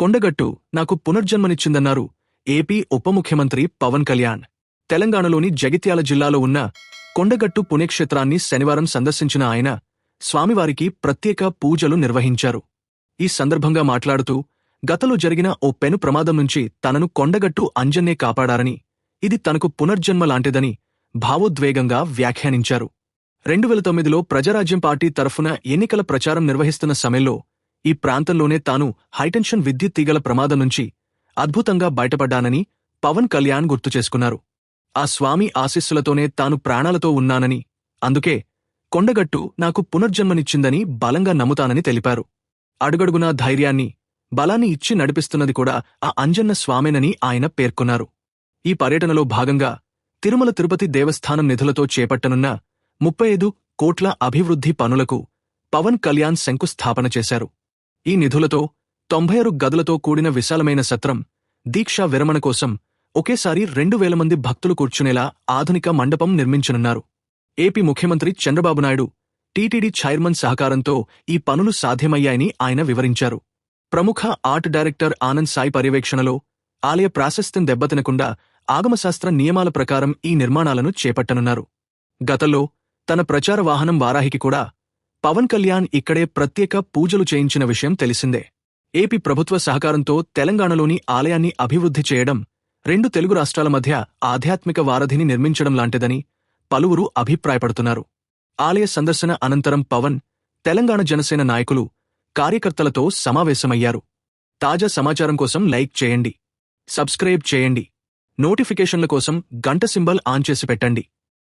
కొండగట్టు నాకు పునర్జన్మనిచ్చిందన్నారు ఏపీ ఉప ముఖ్యమంత్రి పవన్ కళ్యాణ్. తెలంగాణలోని జగిత్యాల జిల్లాలో ఉన్న కొండగట్టు పుణ్యక్షేత్రాన్ని శనివారం సందర్శించిన ఆయన స్వామివారికి ప్రత్యేక పూజలు నిర్వహించారు. ఈ సందర్భంగా మాట్లాడుతూ గతంలో జరిగిన ఓ పెను ప్రమాదం నుంచి తనను కొండగట్టు అంజన్నే కాపాడారని, ఇది తనకు పునర్జన్మ లాంటిదని భావోద్వేగంగా వ్యాఖ్యానించారు. 2009లో ప్రజారాజ్యం పార్టీ తరఫున ఎన్నికల ప్రచారం నిర్వహిస్తున్న సమయంలో ఈ ప్రాంతంలోనే తాను హైటెన్షన్ విద్యుత్ తీగల ప్రమాదం నుంచి అద్భుతంగా బయటపడ్డానని పవన్ కళ్యాణ్ గుర్తుచేసుకున్నారు. ఆ స్వామి ఆశీస్సులతోనే తాను ప్రాణాలతో ఉన్నానని, అందుకే కొండగట్టు నాకు పునర్జన్మనిచ్చిందని బలంగా నమ్ముతానని తెలిపారు. అడుగడుగునా ధైర్యాన్ని, బలాన్ని ఇచ్చి నడిపిస్తున్నది కూడా ఆ అంజన్న స్వామేనని ఆయన పేర్కొన్నారు. ఈ పర్యటనలో భాగంగా తిరుమల తిరుపతి దేవస్థానం నిధులతో చేపట్టనున్న 35 కోట్ల అభివృద్ధి పనులకు పవన్ కళ్యాణ్ శంకుస్థాపన చేశారు. ఈ నిధులతో 96 గదులతో కూడిన విశాలమైన సత్రం, దీక్షా విరమణ కోసం ఒకేసారి 2000 మంది భక్తులు కూర్చునేలా ఆధునిక మండపం నిర్మించనున్నారు. ఏపీ ముఖ్యమంత్రి చంద్రబాబు నాయుడు, టీటీడీ చైర్మన్ సహకారంతో ఈ పనులు సాధ్యమయ్యాయని ఆయన వివరించారు. ప్రముఖ ఆర్ట్ డైరెక్టర్ ఆనంద్ సాయి పర్యవేక్షణలో ఆలయ ప్రాశస్త్యం దెబ్బతినకుండా ఆగమశాస్త్ర నియమాల ప్రకారం ఈ నిర్మాణాలను చేపట్టనున్నారు. గతంలో తన ప్రచార వాహనం వారాహికి కూడా పవన్ కళ్యాణ్ ఇక్కడే ప్రత్యేక పూజలు చేయించిన విషయం తెలిసిందే. ఏపీ ప్రభుత్వ సహకారంతో తెలంగాణలోని ఆలయాన్ని అభివృద్ధి చేయడం 2 తెలుగు రాష్ట్రాల మధ్య ఆధ్యాత్మిక వారధిని నిర్మించడం లాంటిదని పలువురు అభిప్రాయపడుతున్నారు. ఆలయ సందర్శన అనంతరం పవన్, తెలంగాణ జనసేన నాయకులు, కార్యకర్తలతో సమావేశమయ్యారు. తాజా సమాచారం కోసం లైక్ చేయండి, సబ్స్క్రైబ్ చేయండి, నోటిఫికేషన్ల కోసం గంట సింబల్ ఆన్ చేసి పెట్టండి.